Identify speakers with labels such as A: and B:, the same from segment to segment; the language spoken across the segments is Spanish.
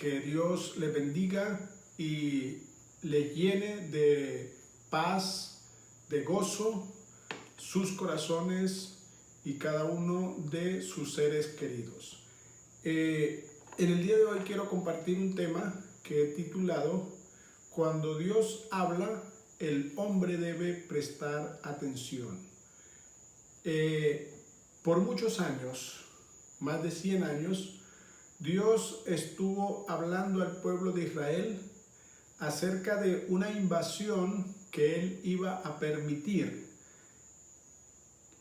A: Que Dios les bendiga y les llene de paz, de gozo, sus corazones y cada uno de sus seres queridos. En el día de hoy quiero compartir un tema que he titulado Cuando Dios habla, el hombre debe prestar atención. Por muchos años, más de 100 años, Dios estuvo hablando al pueblo de Israel acerca de una invasión que Él iba a permitir.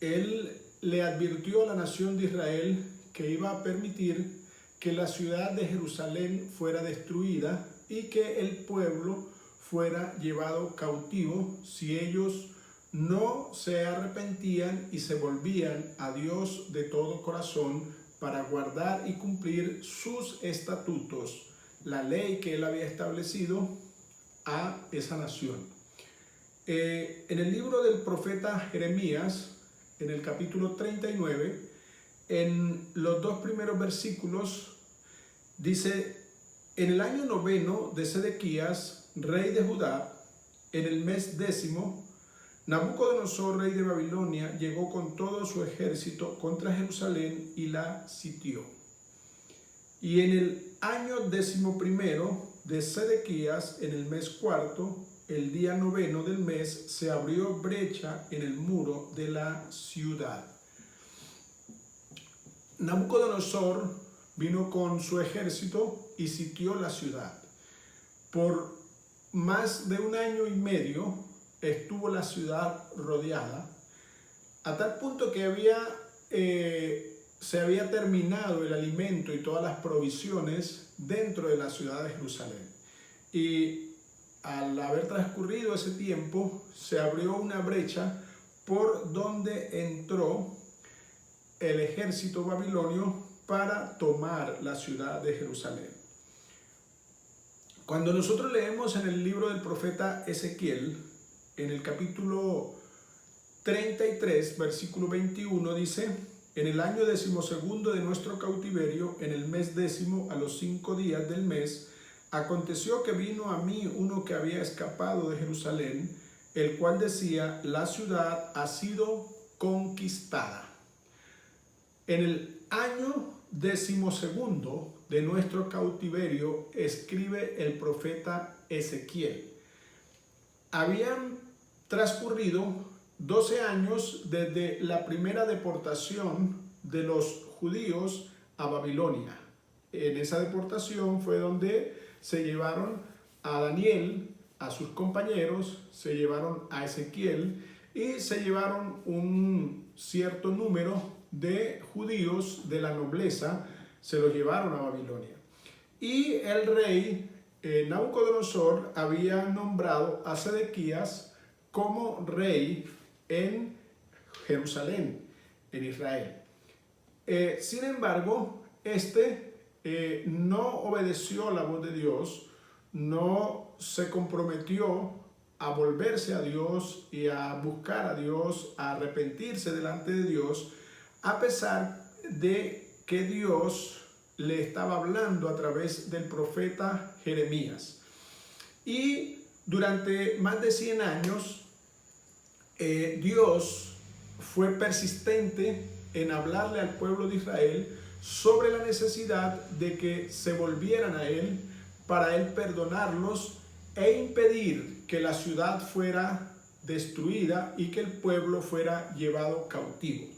A: Él le advirtió a la nación de Israel que iba a permitir que la ciudad de Jerusalén fuera destruida y que el pueblo fuera llevado cautivo si ellos no se arrepentían y se volvían a Dios de todo corazón para guardar y cumplir sus estatutos, la ley que Él había establecido a esa nación. En el libro del profeta Jeremías, en el capítulo 39, en los 2 primeros versículos, dice: en el año 9 de Sedequías, rey de Judá, en el mes 10, Nabucodonosor, rey de Babilonia, llegó con todo su ejército contra Jerusalén y la sitió. Y en el año 11 de Sedequías, en el mes 4, el día 9 del mes, se abrió brecha en el muro de la ciudad. Nabucodonosor vino con su ejército y sitió la ciudad. Por más de 1 año y medio estuvo la ciudad rodeada, a tal punto que se había terminado el alimento y todas las provisiones dentro de la ciudad de Jerusalén. Y al haber transcurrido ese tiempo, se abrió una brecha por donde entró el ejército babilonio para tomar la ciudad de Jerusalén. Cuando nosotros leemos en el libro del profeta Ezequiel, en el capítulo 33, versículo 21, dice: en el año 12 de nuestro cautiverio, en el mes 10, a los 5 días del mes, aconteció que vino a mí uno que había escapado de Jerusalén, el cual decía: la ciudad ha sido conquistada. En el año 12 de nuestro cautiverio, escribe el profeta Ezequiel. Habían transcurrido 12 años desde la primera deportación de los judíos a Babilonia. En esa deportación fue donde se llevaron a Daniel, a sus compañeros, se llevaron a Ezequiel y se llevaron un cierto número de judíos de la nobleza, se los llevaron a Babilonia. Y el rey Nabucodonosor había nombrado a Sedequías como rey en Jerusalén, en Israel. Sin embargo, no obedeció la voz de Dios, no se comprometió a volverse a Dios y a buscar a Dios, a arrepentirse delante de Dios, a pesar de que Dios le estaba hablando a través del profeta Jeremías. Y durante más de 100 años, Dios fue persistente en hablarle al pueblo de Israel sobre la necesidad de que se volvieran a Él para Él perdonarlos e impedir que la ciudad fuera destruida y que el pueblo fuera llevado cautivo.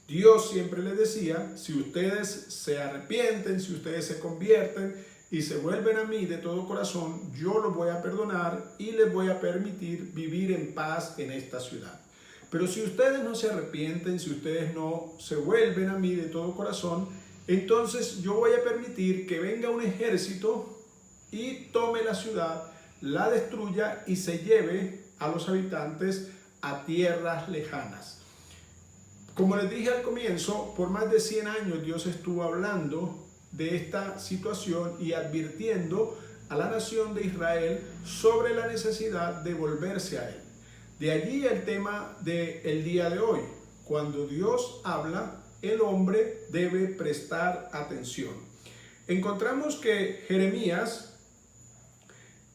A: Dios siempre les decía: si ustedes se arrepienten, si ustedes se convierten y se vuelven a mí de todo corazón, yo los voy a perdonar y les voy a permitir vivir en paz en esta ciudad. Pero si ustedes no se arrepienten, si ustedes no se vuelven a mí de todo corazón, entonces yo voy a permitir que venga un ejército y tome la ciudad, la destruya y se lleve a los habitantes a tierras lejanas. Como les dije al comienzo, por más de 100 años Dios estuvo hablando de esta situación y advirtiendo a la nación de Israel sobre la necesidad de volverse a Él. De allí el tema del día de hoy. Cuando Dios habla, el hombre debe prestar atención. encontramos que Jeremías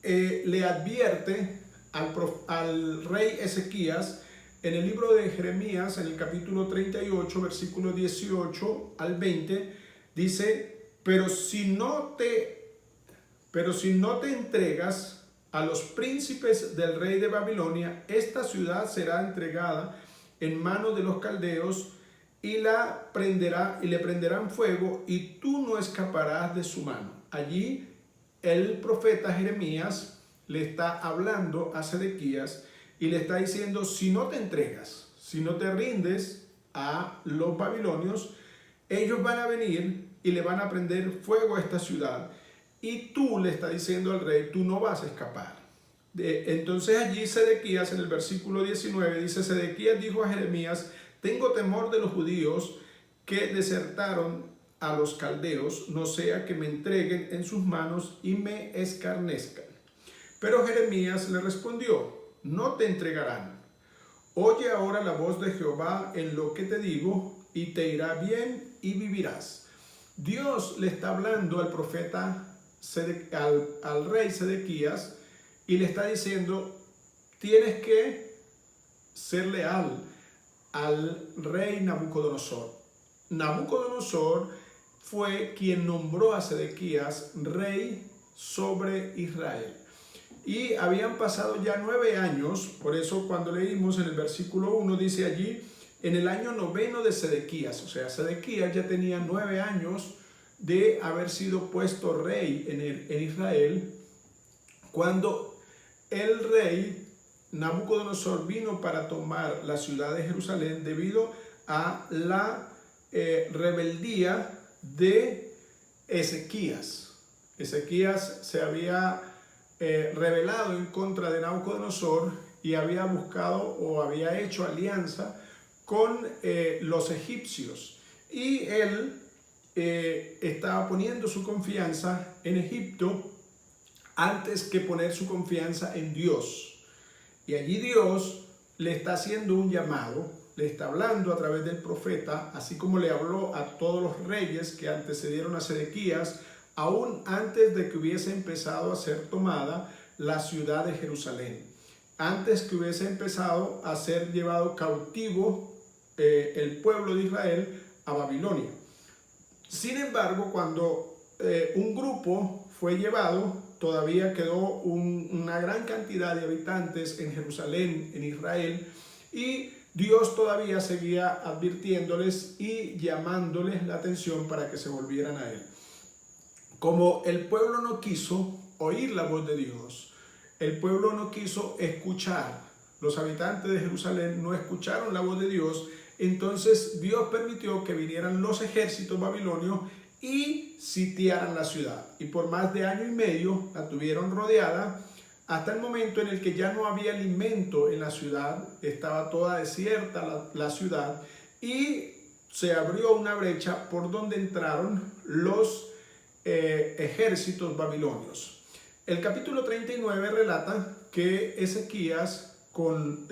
A: le advierte al rey Ezequías en el libro de Jeremías, en el capítulo 38, versículo 18 al 20, dice, pero si no te entregas a los príncipes del rey de Babilonia, esta ciudad será entregada en manos de los caldeos y le prenderán fuego y tú no escaparás de su mano. Allí el profeta Jeremías le está hablando a Sedequías y le está diciendo, si no te entregas, si no te rindes a los babilonios, ellos van a venir y le van a prender fuego a esta ciudad. Y tú le está diciendo al rey, tú no vas a escapar. Entonces allí Sedequías, en el versículo 19, dice, Sedequías dijo a Jeremías, tengo temor de los judíos que desertaron a los caldeos, no sea que me entreguen en sus manos y me escarnezcan. Pero Jeremías le respondió, no te entregarán. Oye ahora la voz de Jehová en lo que te digo, y te irá bien y vivirás. Dios le está hablando al profeta, al rey Sedequías, y le está diciendo, tienes que ser leal al rey Nabucodonosor. Nabucodonosor fue quien nombró a Sedequías rey sobre Israel. Y habían pasado ya 9 años, por eso cuando leímos en el versículo 1 dice allí, en el año 9 de Sedequías, o sea, Sedequías ya tenía 9 años de haber sido puesto rey en Israel, cuando el rey Nabucodonosor vino para tomar la ciudad de Jerusalén debido a la rebeldía de Ezequías. Ezequías se había rebelado en contra de Nabucodonosor y había buscado o había hecho alianza con los egipcios, y él estaba poniendo su confianza en Egipto antes que poner su confianza en Dios. Y allí Dios le está haciendo un llamado, le está hablando a través del profeta, así como le habló a todos los reyes que antecedieron a Sedequías, aún antes de que hubiese empezado a ser tomada la ciudad de Jerusalén, antes que hubiese empezado a ser llevado cautivo el pueblo de Israel a Babilonia. Sin embargo, cuando un grupo fue llevado, todavía quedó una gran cantidad de habitantes en Jerusalén, en Israel, y Dios todavía seguía advirtiéndoles y llamándoles la atención para que se volvieran a Él. Como el pueblo no quiso oír la voz de Dios, el pueblo no quiso escuchar, los habitantes de Jerusalén no escucharon la voz de Dios, entonces Dios permitió que vinieran los ejércitos babilonios y sitiaran la ciudad. Y por más de 1 año y medio la tuvieron rodeada, hasta el momento en el que ya no había alimento en la ciudad, estaba toda desierta la ciudad, y se abrió una brecha por donde entraron los ejércitos babilonios. El capítulo 39 relata que Ezequías, con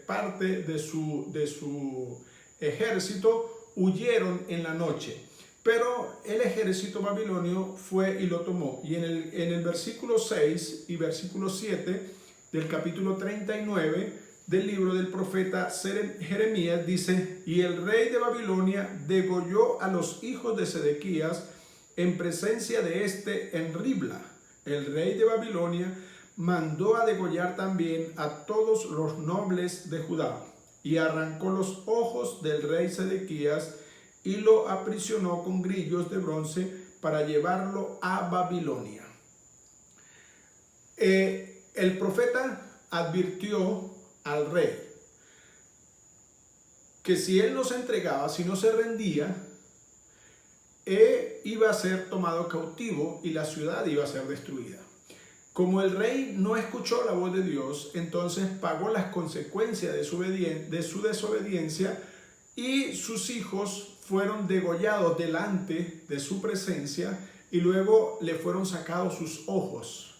A: parte de su ejército, huyeron en la noche, pero el ejército babilonio fue y lo tomó. Y en el versículo 6 y versículo 7 del capítulo 39 del libro del profeta Jeremías dice, y el rey de Babilonia degolló a los hijos de Sedequías en presencia de este en Ribla. El rey de Babilonia mandó a degollar también a todos los nobles de Judá, y arrancó los ojos del rey Sedequías y lo aprisionó con grillos de bronce para llevarlo a Babilonia. El profeta advirtió al rey que si él no se entregaba, si no se rendía, iba a ser tomado cautivo y la ciudad iba a ser destruida. Como el rey no escuchó la voz de Dios, entonces pagó las consecuencias de su desobediencia, y sus hijos fueron degollados delante de su presencia, y luego le fueron sacados sus ojos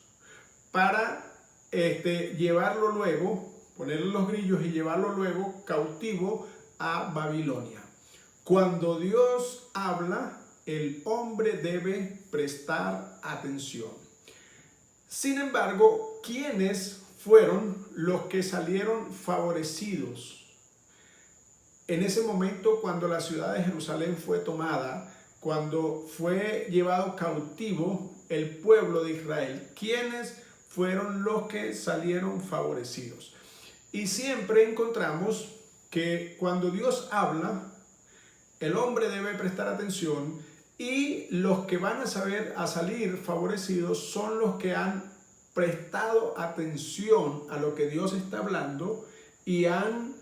A: para llevarlo luego, ponerle los grillos y llevarlo luego cautivo a Babilonia. Cuando Dios habla, el hombre debe prestar atención. Sin embargo, ¿quiénes fueron los que salieron favorecidos en ese momento cuando la ciudad de Jerusalén fue tomada, cuando fue llevado cautivo el pueblo de Israel? ¿Quiénes fueron los que salieron favorecidos? Y siempre encontramos que cuando Dios habla, el hombre debe prestar atención, y los que van a salir favorecidos son los que han prestado atención a lo que Dios está hablando y han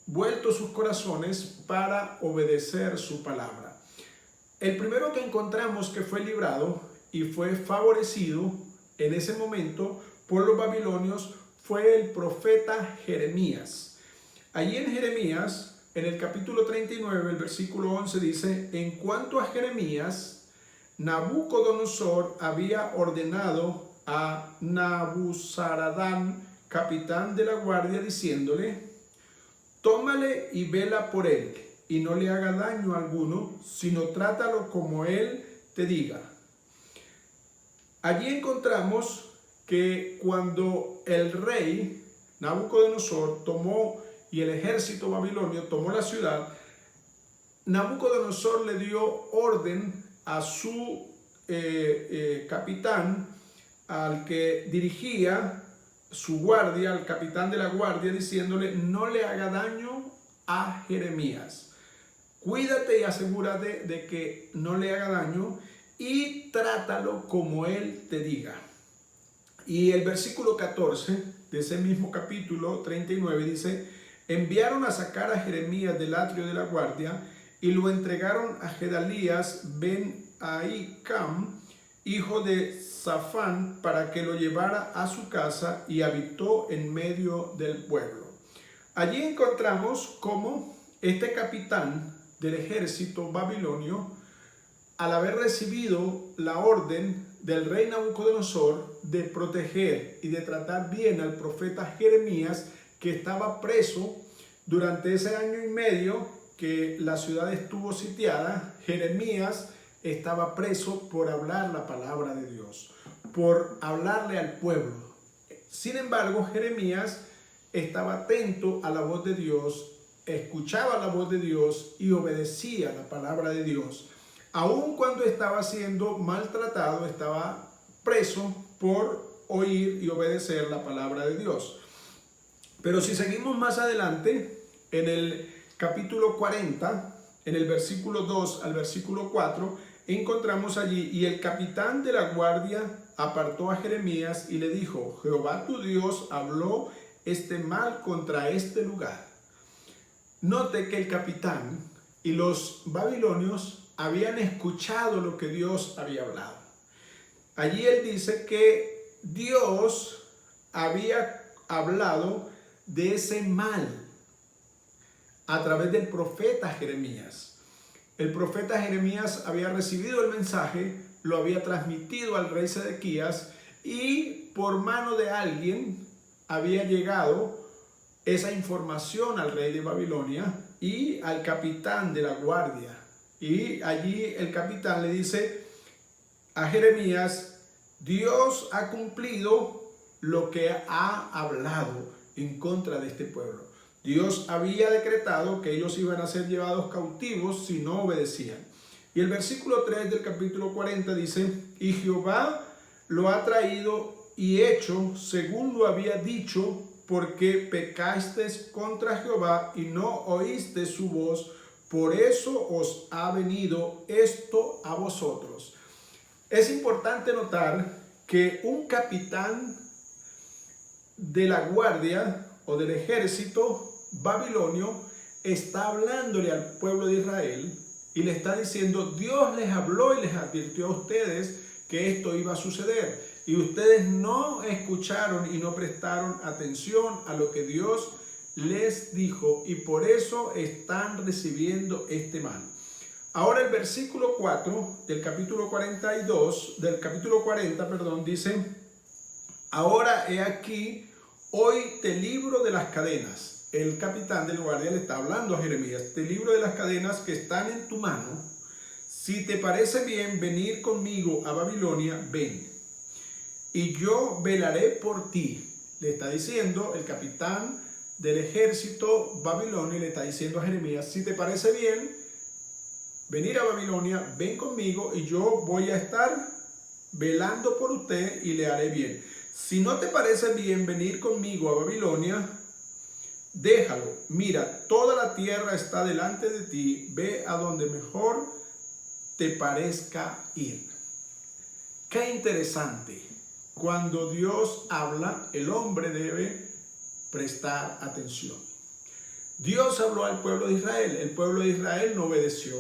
A: vuelto sus corazones para obedecer su palabra. El primero que encontramos que fue librado y fue favorecido en ese momento por los babilonios fue el profeta Jeremías. Allí en Jeremías, en el capítulo 39, el versículo 11 dice: en cuanto a Jeremías, Nabucodonosor había ordenado a Nabuzaradán, capitán de la guardia, diciéndole: tómale y vela por él, y no le haga daño alguno, sino trátalo como él te diga. Allí encontramos que cuando el rey Nabucodonosor tomó y el ejército babilonio tomó la ciudad, Nabucodonosor le dio orden a su capitán, al que dirigía su guardia, al capitán de la guardia, diciéndole: no le haga daño a Jeremías. Cuídate y asegúrate de que no le haga daño y trátalo como él te diga. Y el versículo 14 de ese mismo capítulo 39 dice: enviaron a sacar a Jeremías del atrio de la guardia y lo entregaron a Gedalías ben Ahicam, hijo de Safán, para que lo llevara a su casa, y habitó en medio del pueblo. Allí encontramos cómo este capitán del ejército babilonio, al haber recibido la orden del rey Nabucodonosor de proteger y de tratar bien al profeta Jeremías, que estaba preso durante ese año y medio que la ciudad estuvo sitiada. Jeremías estaba preso por hablar la palabra de Dios, por hablarle al pueblo. Sin embargo, Jeremías estaba atento a la voz de Dios, escuchaba la voz de Dios y obedecía la palabra de Dios. Aun cuando estaba siendo maltratado, estaba preso por oír y obedecer la palabra de Dios. Pero si seguimos más adelante, en el capítulo 40, en el versículo 2 al versículo 4, encontramos allí: y el capitán de la guardia apartó a Jeremías y le dijo: Jehová tu Dios habló este mal contra este lugar. Note que el capitán y los babilonios habían escuchado lo que Dios había hablado. Allí él dice que Dios había hablado de ese mal a través del profeta Jeremías. El profeta Jeremías había recibido el mensaje, lo había transmitido al rey Sedequías, y por mano de alguien había llegado esa información al rey de Babilonia y al capitán de la guardia. Y allí el capitán le dice a Jeremías: Dios ha cumplido lo que ha hablado en contra de este pueblo. Dios había decretado que ellos iban a ser llevados cautivos si no obedecían. Y el versículo 3 del capítulo 40 dice: y Jehová lo ha traído y hecho según lo había dicho, porque pecasteis contra Jehová y no oíste su voz, por eso os ha venido esto a vosotros. Es importante notar que un capitán de la guardia o del ejército babilonio está hablándole al pueblo de Israel y le está diciendo: Dios les habló y les advirtió a ustedes que esto iba a suceder, y ustedes no escucharon y no prestaron atención a lo que Dios les dijo, y por eso están recibiendo este mal. Ahora el versículo 4 del capítulo 40, dice: ahora he aquí, hoy te libro de las cadenas. El capitán del guardia le está hablando a Jeremías: te libro de las cadenas que están en tu mano. si te parece bien venir conmigo a Babilonia, ven, y yo velaré por ti. Le está diciendo el capitán del ejército babilonio, le está diciendo a Jeremías, si te parece bien venir a Babilonia, ven conmigo y yo voy a estar velando por usted y le haré bien. Si no te parece bien venir conmigo a Babilonia, déjalo. Mira, toda la tierra está delante de ti, ve a donde mejor te parezca ir. Qué interesante. Cuando Dios habla, el hombre debe prestar atención. Dios habló al pueblo de Israel. El pueblo de Israel no obedeció.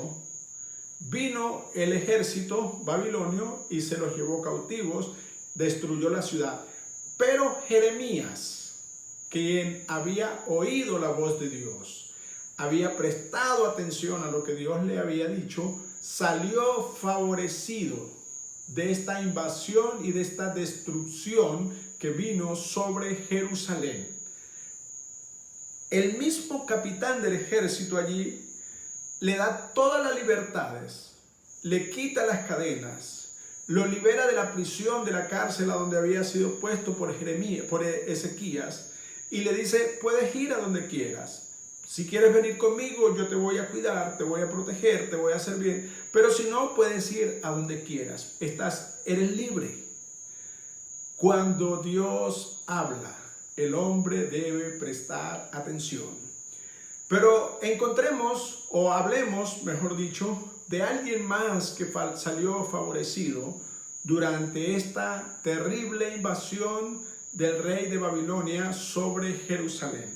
A: Vino el ejército babilonio y se los llevó cautivos, destruyó la ciudad. Pero Jeremías, quien había oído la voz de Dios, había prestado atención a lo que Dios le había dicho, salió favorecido de esta invasión y de esta destrucción que vino sobre Jerusalén. El mismo capitán del ejército allí le da todas las libertades, le quita las cadenas, lo libera de la prisión, de la cárcel a donde había sido puesto por Ezequías, y le dice, puedes ir a donde quieras. Si quieres venir conmigo, yo te voy a cuidar, te voy a proteger, te voy a hacer bien. Pero si no, puedes ir a donde quieras. Eres libre. Cuando Dios habla, el hombre debe prestar atención. Pero encontremos, o hablemos, mejor dicho, de alguien más que salió favorecido durante esta terrible invasión del rey de Babilonia sobre Jerusalén.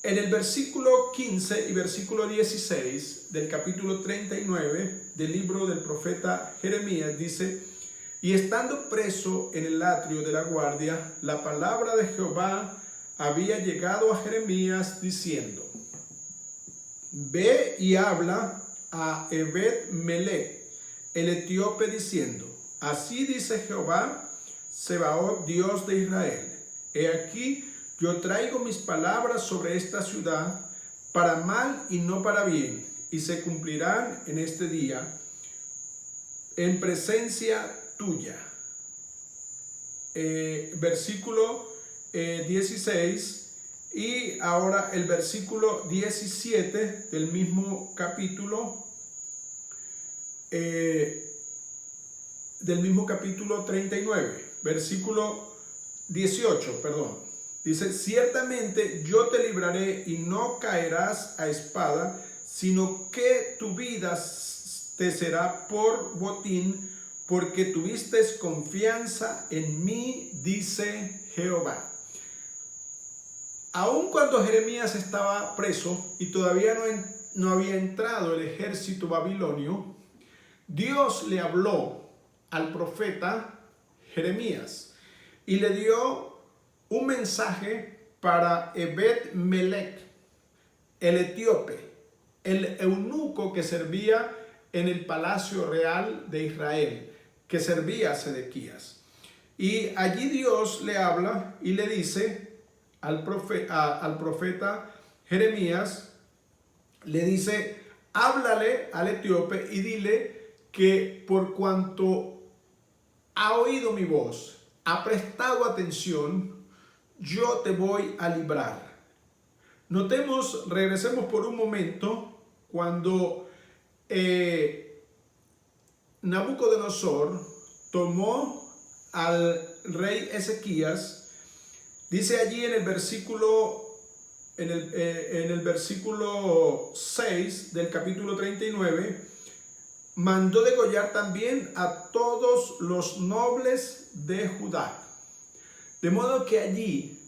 A: En el versículo 15 y versículo 16 del capítulo 39 del libro del profeta Jeremías dice, y estando preso en el atrio de la guardia, la palabra de Jehová había llegado a Jeremías diciendo, ve y habla a Ebed-Melech, el etíope, diciendo, así dice Jehová, Sebaot, Dios de Israel, he aquí, yo traigo mis palabras sobre esta ciudad para mal y no para bien, y se cumplirán en este día en presencia tuya. Versículo 16 y ahora el versículo 17 del mismo capítulo 39, versículo 18, perdón. Dice, ciertamente yo te libraré y no caerás a espada, sino que tu vida te será por botín, porque tuviste confianza en mí, dice Jehová. Aun cuando Jeremías estaba preso y todavía no había entrado el ejército babilonio, Dios le habló al profeta Jeremías y le dio un mensaje para Ebed-Melech, el etíope, el eunuco que servía en el palacio real de Israel, que servía a Sedequías. Y allí Dios le habla y le dice al profeta Jeremías, le dice, háblale al etíope y dile que por cuanto ha oído mi voz, ha prestado atención, yo te voy a librar. Regresemos por un momento cuando Nabucodonosor tomó al rey Ezequías. Dice allí en el versículo 6 del capítulo 39, mandó degollar también a todos los nobles de Judá. De modo que allí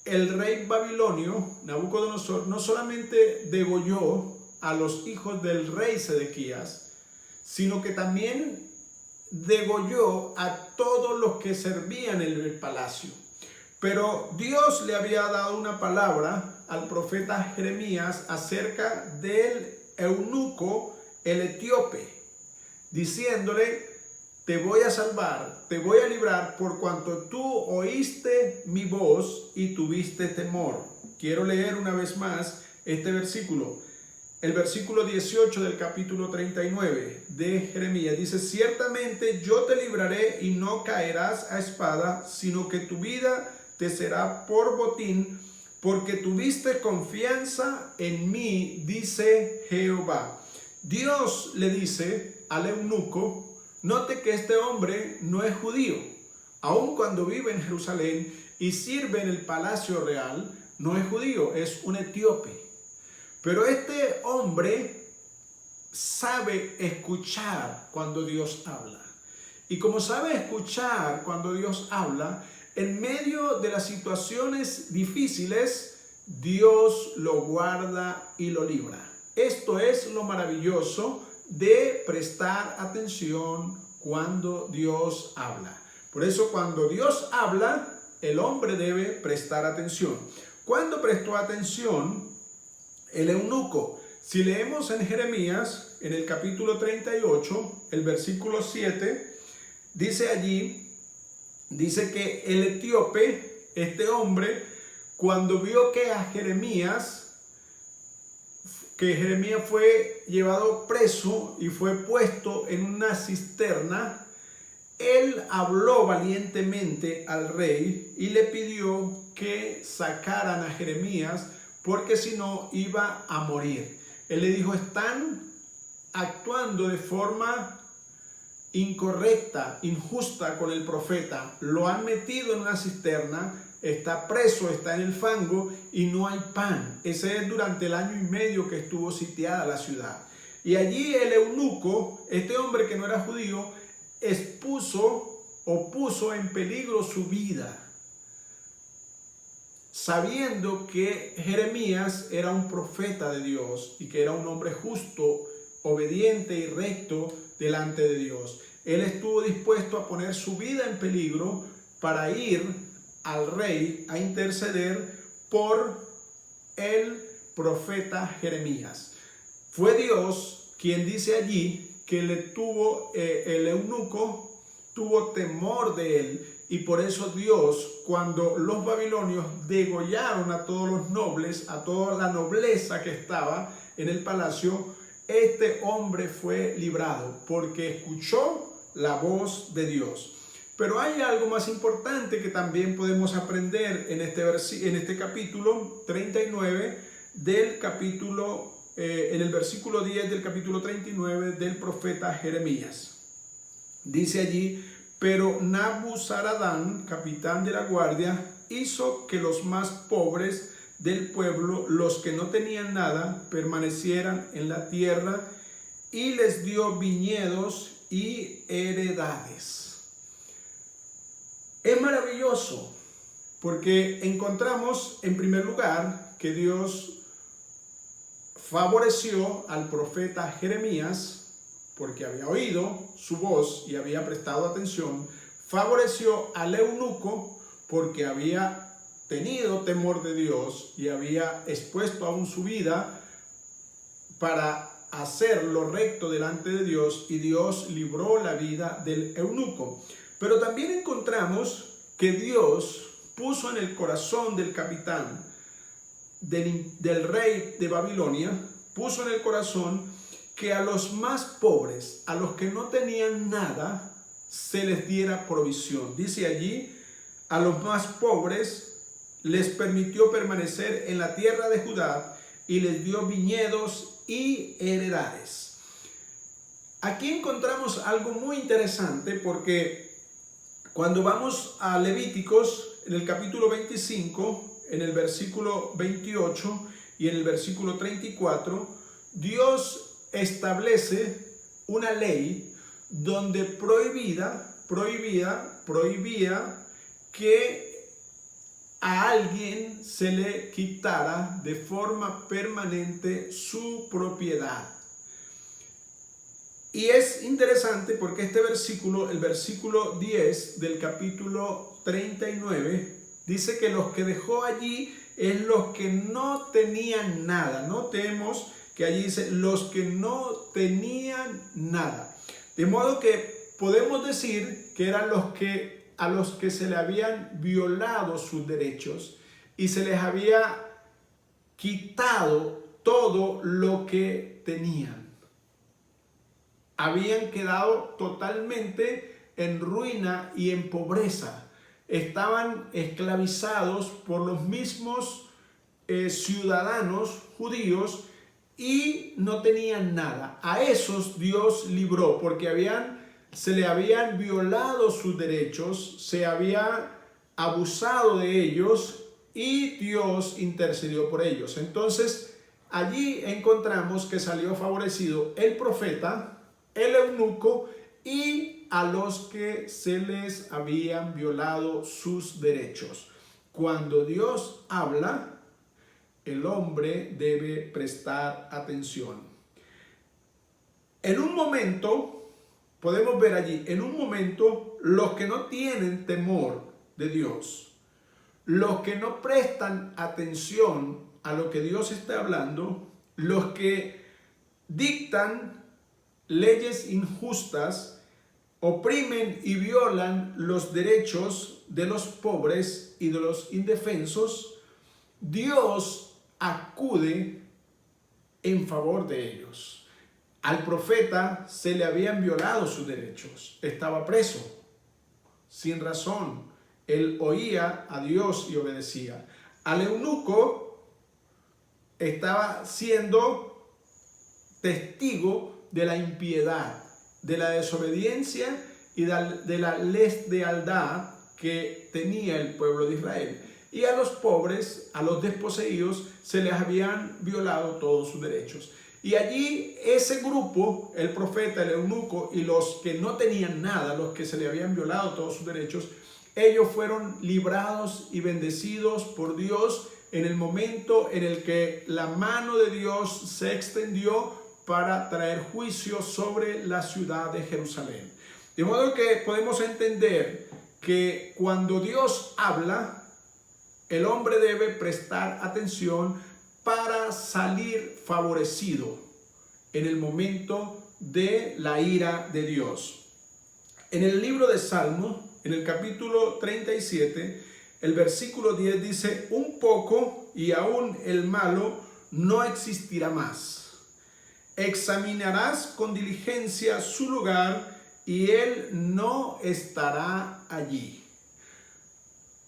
A: el rey babilonio, Nabucodonosor, no solamente degolló a los hijos del rey Sedequías, sino que también degolló a todos los que servían en el palacio. Pero Dios le había dado una palabra al profeta Jeremías acerca del eunuco, el etíope, diciéndole, te voy a salvar, te voy a librar por cuanto tú oíste mi voz y tuviste temor. Quiero leer una vez más este versículo. el versículo 18 del capítulo 39 de Jeremías. Dice: ciertamente yo te libraré y no caerás a espada, sino que tu vida te será por botín, porque tuviste confianza en mí, dice Jehová. Dios le dice al eunuco, note que este hombre no es judío, aun cuando vive en Jerusalén y sirve en el palacio real, no es judío, es un etíope. Pero este hombre sabe escuchar cuando Dios habla. Y como sabe escuchar cuando Dios habla, en medio de las situaciones difíciles, Dios lo guarda y lo libra. Esto es lo maravilloso de prestar atención cuando Dios habla. Por eso, cuando Dios habla, el hombre debe prestar atención. ¿Cuándo prestó atención el eunuco? Si leemos en Jeremías, en el capítulo 38, el versículo 7, dice allí, dice que el etíope, este hombre, cuando vio que Jeremías fue llevado preso y fue puesto en una cisterna, él habló valientemente al rey y le pidió que sacaran a Jeremías, porque si no iba a morir. Él le dijo: están actuando de forma incorrecta, injusta con el profeta. Lo han metido en una cisterna, está preso, está en el fango y no hay pan. Ese es durante el año y medio que estuvo sitiada la ciudad. Y allí el eunuco, este hombre que no era judío, puso en peligro su vida, sabiendo que Jeremías era un profeta de Dios y que era un hombre justo, obediente y recto delante de Dios. Él estuvo dispuesto a poner su vida en peligro para ir al rey a interceder por el profeta Jeremías. Fue Dios quien dice allí que el eunuco tuvo temor de él, y por eso Dios, cuando los babilonios degollaron a todos los nobles, a toda la nobleza que estaba en el palacio, este hombre fue librado porque escuchó la voz de Dios. Pero hay algo más importante que también podemos aprender en este capítulo 39 del capítulo, en el versículo 10 del capítulo 39 del profeta Jeremías. Dice allí: pero Nabuzaradán, capitán de la guardia, hizo que los más pobres del pueblo, los que no tenían nada, permanecieran en la tierra, y les dio viñedos y heredades. Es maravilloso porque encontramos en primer lugar que Dios favoreció al profeta Jeremías porque había oído su voz y había prestado atención. Favoreció al eunuco porque había tenido temor de Dios y había expuesto aún su vida para hacer lo recto delante de Dios, y Dios libró la vida del eunuco. Pero también encontramos que Dios puso en el corazón del capitán del rey de Babilonia, puso en el corazón que a los más pobres, a los que no tenían nada, se les diera provisión. Dice allí: a los más pobres les permitió permanecer en la tierra de Judá y les dio viñedos y heredades. Aquí encontramos algo muy interesante, porque cuando vamos a Levíticos, en el capítulo 25, en el versículo 28 y en el versículo 34, Dios establece una ley donde prohibía que a alguien se le quitara de forma permanente su propiedad. Y es interesante porque este versículo, el versículo 10 del capítulo 39, dice que los que dejó allí es los que no tenían nada. Notemos que allí dice los que no tenían nada. De modo que podemos decir que eran a los que se le habían violado sus derechos y se les había quitado todo lo que tenían. Habían quedado totalmente en ruina y en pobreza. Estaban esclavizados por los mismos ciudadanos judíos y no tenían nada. A esos Dios libró porque se le habían violado sus derechos, se había abusado de ellos y Dios intercedió por ellos. Entonces, allí encontramos que salió favorecido el profeta, el eunuco y a los que se les habían violado sus derechos. Cuando Dios habla, el hombre debe prestar atención. En un momento, podemos ver allí, en un momento, los que no tienen temor de Dios, los que no prestan atención a lo que Dios está hablando, los que dictan leyes injustas, oprimen y violan los derechos de los pobres y de los indefensos, Dios acude en favor de ellos. Al profeta se le habían violado sus derechos, estaba preso, sin razón. Él oía a Dios y obedecía. Al eunuco estaba siendo testigo de la impiedad, de la desobediencia y de la deslealtad que tenía el pueblo de Israel. Y a los pobres, a los desposeídos, se les habían violado todos sus derechos. Y allí ese grupo, el profeta, el eunuco y los que no tenían nada, los que se le habían violado todos sus derechos, ellos fueron librados y bendecidos por Dios en el momento en el que la mano de Dios se extendió para traer juicio sobre la ciudad de Jerusalén. De modo que podemos entender que cuando Dios habla, el hombre debe prestar atención para salir favorecido en el momento de la ira de Dios. En el libro de Salmos, en el capítulo 37, el versículo 10 dice: un poco y aún el malo no existirá más. Examinarás con diligencia su lugar y él no estará allí.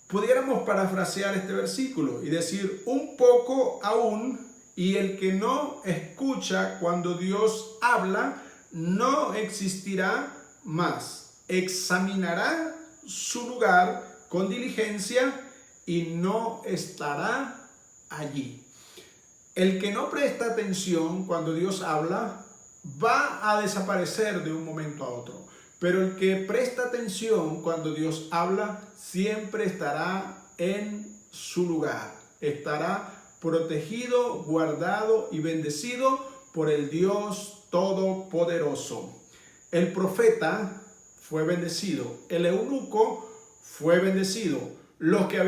A: Pudiéramos parafrasear este versículo y decir: un poco aún, y el que no escucha cuando Dios habla no existirá más. Examinará su lugar con diligencia y no estará allí. El que no presta atención cuando Dios habla va a desaparecer de un momento a otro. Pero el que presta atención cuando Dios habla siempre estará en su lugar. Estará protegido, guardado y bendecido por el Dios Todopoderoso. El profeta fue bendecido. El eunuco fue bendecido. Los que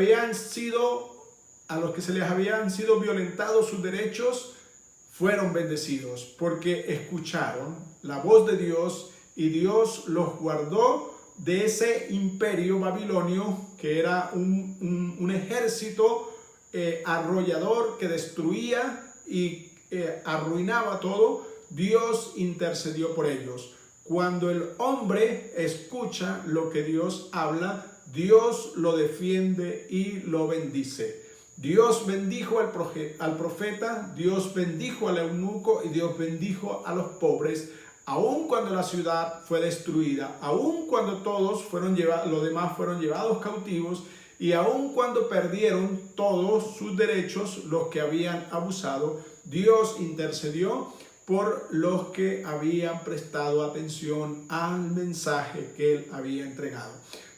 A: a los que se les habían sido violentados sus derechos fueron bendecidos porque escucharon la voz de Dios y Dios los guardó de ese imperio babilonio que era un ejército arrollador que destruía y arruinaba todo. Dios intercedió por ellos. Cuando el hombre escucha lo que Dios habla, Dios lo defiende y lo bendice. Dios bendijo al profeta, Dios bendijo al eunuco y Dios bendijo a los pobres, aun cuando la ciudad fue destruida, aun cuando los demás fueron llevados cautivos y aun cuando perdieron todos sus derechos los que habían abusado. Dios intercedió por los que habían prestado atención al mensaje que Él había entregado.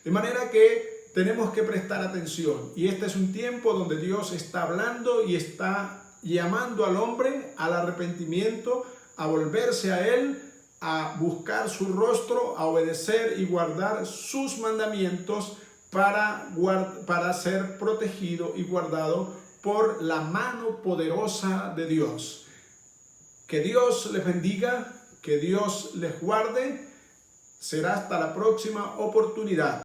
A: De manera que tenemos que prestar atención, y este es un tiempo donde Dios está hablando y está llamando al hombre al arrepentimiento, a volverse a Él, a buscar su rostro, a obedecer y guardar sus mandamientos para ser protegido y guardado por la mano poderosa de Dios. Que Dios les bendiga, que Dios les guarde. Será hasta la próxima oportunidad.